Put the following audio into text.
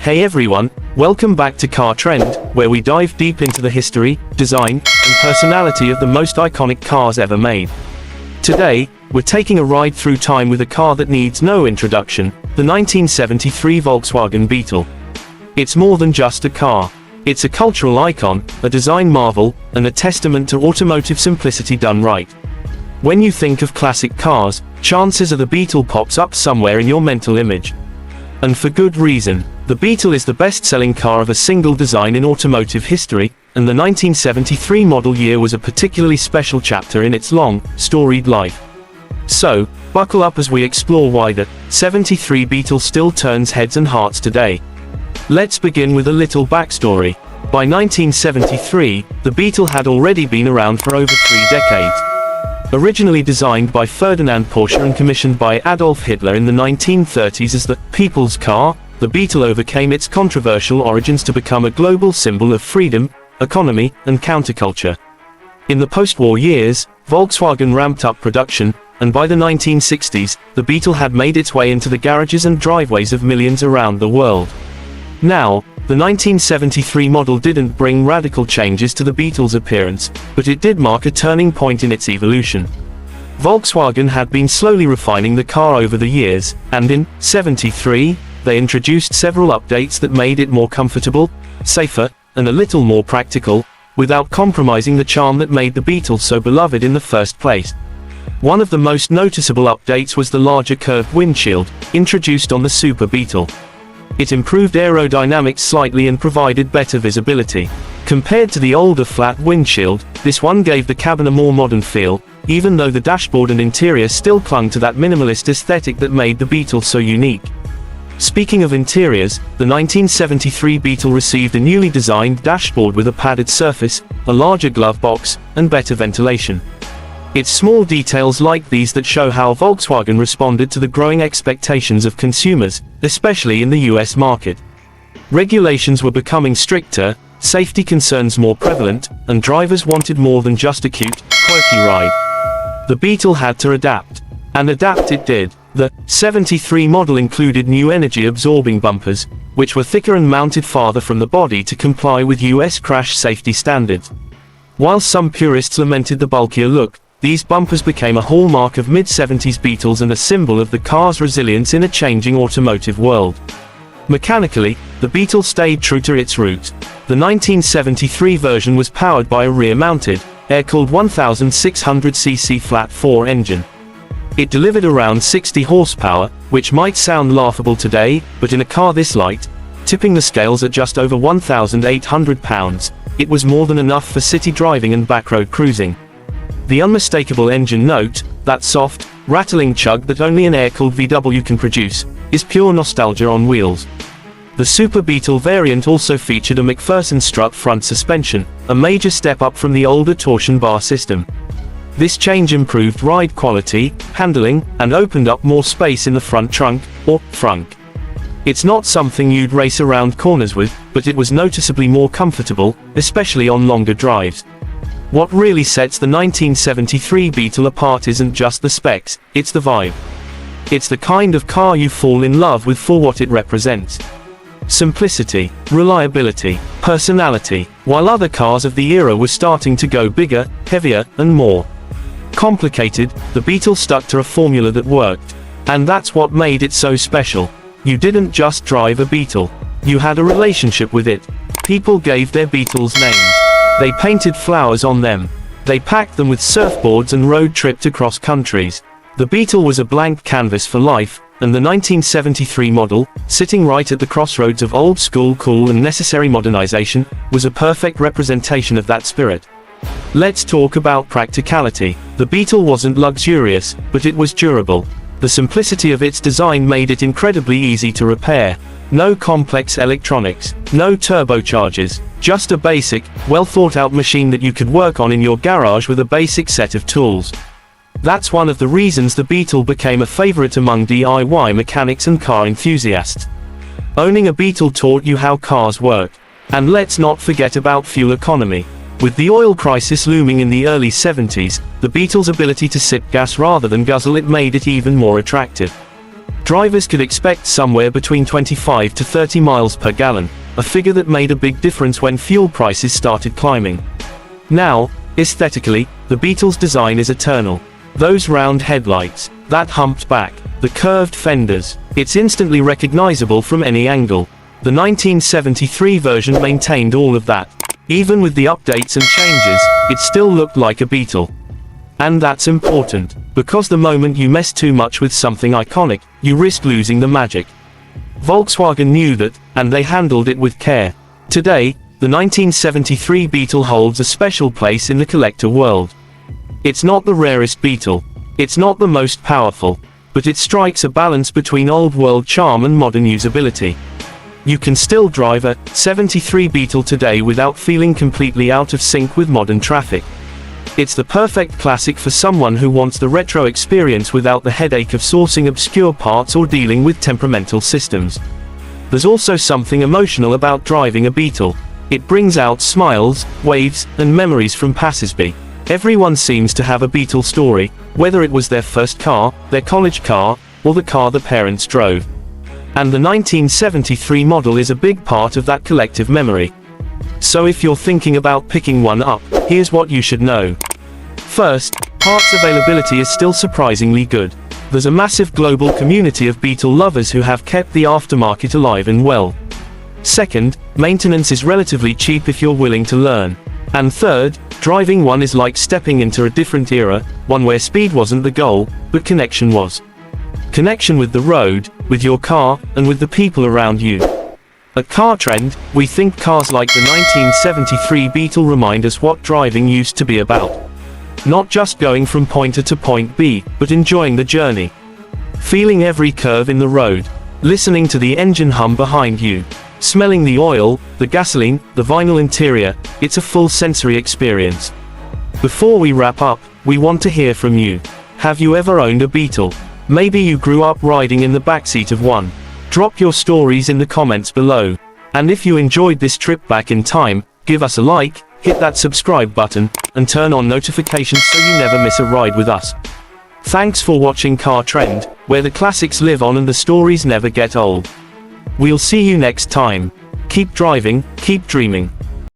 Hey everyone, welcome back to Car Trend, where we dive deep into the history, design, and personality of the most iconic cars ever made. Today, we're taking a ride through time with a car that needs no introduction, the 1973 Volkswagen Beetle. It's more than just a car. It's a cultural icon, a design marvel, and a testament to automotive simplicity done right. When you think of classic cars, chances are the Beetle pops up somewhere in your mental image. And for good reason. The Beetle is the best-selling car of a single design in automotive history, and the 1973 model year was a particularly special chapter in its long, storied life. So, buckle up as we explore why the 73 Beetle still turns heads and hearts today. Let's begin with a little backstory. By 1973, the Beetle had already been around for over 3 decades. Originally designed by Ferdinand Porsche and commissioned by Adolf Hitler in the 1930s as the people's car, the Beetle overcame its controversial origins to become a global symbol of freedom, economy, and counterculture. In the post-war years, Volkswagen ramped up production, and by the 1960s, the Beetle had made its way into the garages and driveways of millions around the world. Now, the 1973 model didn't bring radical changes to the Beetle's appearance, but it did mark a turning point in its evolution. Volkswagen had been slowly refining the car over the years, and in '73, they introduced several updates that made it more comfortable, safer, and a little more practical, without compromising the charm that made the Beetle so beloved in the first place. One of the most noticeable updates was the larger curved windshield, introduced on the Super Beetle. It improved aerodynamics slightly and provided better visibility. Compared to the older flat windshield, this one gave the cabin a more modern feel, even though the dashboard and interior still clung to that minimalist aesthetic that made the Beetle so unique. Speaking of interiors, the 1973 Beetle received a newly designed dashboard with a padded surface, a larger glove box, and better ventilation. It's small details like these that show how Volkswagen responded to the growing expectations of consumers, especially in the US market. Regulations were becoming stricter, safety concerns more prevalent, and drivers wanted more than just a cute, quirky ride. The Beetle had to adapt. And adapt it did. The '73 model included new energy-absorbing bumpers, which were thicker and mounted farther from the body to comply with US crash safety standards. While some purists lamented the bulkier look, these bumpers became a hallmark of mid-'70s Beetles and a symbol of the car's resilience in a changing automotive world. Mechanically, the Beetle stayed true to its roots. The 1973 version was powered by a rear-mounted, air-cooled 1600cc flat-4 engine. It delivered around 60 horsepower, which might sound laughable today, but in a car this light, tipping the scales at just over 1,800 pounds, it was more than enough for city driving and backroad cruising. The unmistakable engine note, that soft, rattling chug that only an air-cooled VW can produce, is pure nostalgia on wheels. The Super Beetle variant also featured a McPherson strut front suspension, a major step up from the older torsion bar system. This change improved ride quality, handling, and opened up more space in the front trunk, or frunk. It's not something you'd race around corners with, but it was noticeably more comfortable, especially on longer drives. What really sets the 1973 Beetle apart isn't just the specs, it's the vibe. It's the kind of car you fall in love with for what it represents. Simplicity, reliability, personality, while other cars of the era were starting to go bigger, heavier, and more complicated, the Beetle stuck to a formula that worked. And that's what made it so special. You didn't just drive a Beetle. You had a relationship with it. People gave their Beetles names. They painted flowers on them. They packed them with surfboards and road tripped across countries. The Beetle was a blank canvas for life, and the 1973 model, sitting right at the crossroads of old school cool and necessary modernization, was a perfect representation of that spirit. Let's talk about practicality. The Beetle wasn't luxurious, but it was durable. The simplicity of its design made it incredibly easy to repair. No complex electronics, no turbochargers, just a basic, well-thought-out machine that you could work on in your garage with a basic set of tools. That's one of the reasons the Beetle became a favorite among DIY mechanics and car enthusiasts. Owning a Beetle taught you how cars work. And let's not forget about fuel economy. With the oil crisis looming in the early '70s, the Beetle's ability to sip gas rather than guzzle it made it even more attractive. Drivers could expect somewhere between 25 to 30 miles per gallon, a figure that made a big difference when fuel prices started climbing. Now, aesthetically, the Beetle's design is eternal. Those round headlights, that humped back, the curved fenders, it's instantly recognizable from any angle. The 1973 version maintained all of that. Even with the updates and changes, it still looked like a Beetle. And that's important, because the moment you mess too much with something iconic, you risk losing the magic. Volkswagen knew that, and they handled it with care. Today, the 1973 Beetle holds a special place in the collector world. It's not the rarest Beetle. It's not the most powerful. But it strikes a balance between old-world charm and modern usability. You can still drive a 73 Beetle today without feeling completely out of sync with modern traffic. It's the perfect classic for someone who wants the retro experience without the headache of sourcing obscure parts or dealing with temperamental systems. There's also something emotional about driving a Beetle. It brings out smiles, waves, and memories from passersby. Everyone seems to have a Beetle story, whether it was their first car, their college car, or the car the parents drove. And the 1973 model is a big part of that collective memory. So if you're thinking about picking one up, here's what you should know. First, parts availability is still surprisingly good. There's a massive global community of Beetle lovers who have kept the aftermarket alive and well. Second, maintenance is relatively cheap if you're willing to learn. And third, driving one is like stepping into a different era, one where speed wasn't the goal, but connection was. Connection with the road, with your car, and with the people around you. At Car Trend, we think cars like the 1973 Beetle remind us what driving used to be about. Not just going from point A to point B, but enjoying the journey. Feeling every curve in the road. Listening to the engine hum behind you. Smelling the oil, the gasoline, the vinyl interior. It's a full sensory experience. Before we wrap up, we want to hear from you. Have you ever owned a Beetle? Maybe you grew up riding in the backseat of one. Drop your stories in the comments below. And if you enjoyed this trip back in time, give us a like, hit that subscribe button, and turn on notifications so you never miss a ride with us. Thanks for watching Car Trend, where the classics live on and the stories never get old. We'll see you next time. Keep driving, keep dreaming.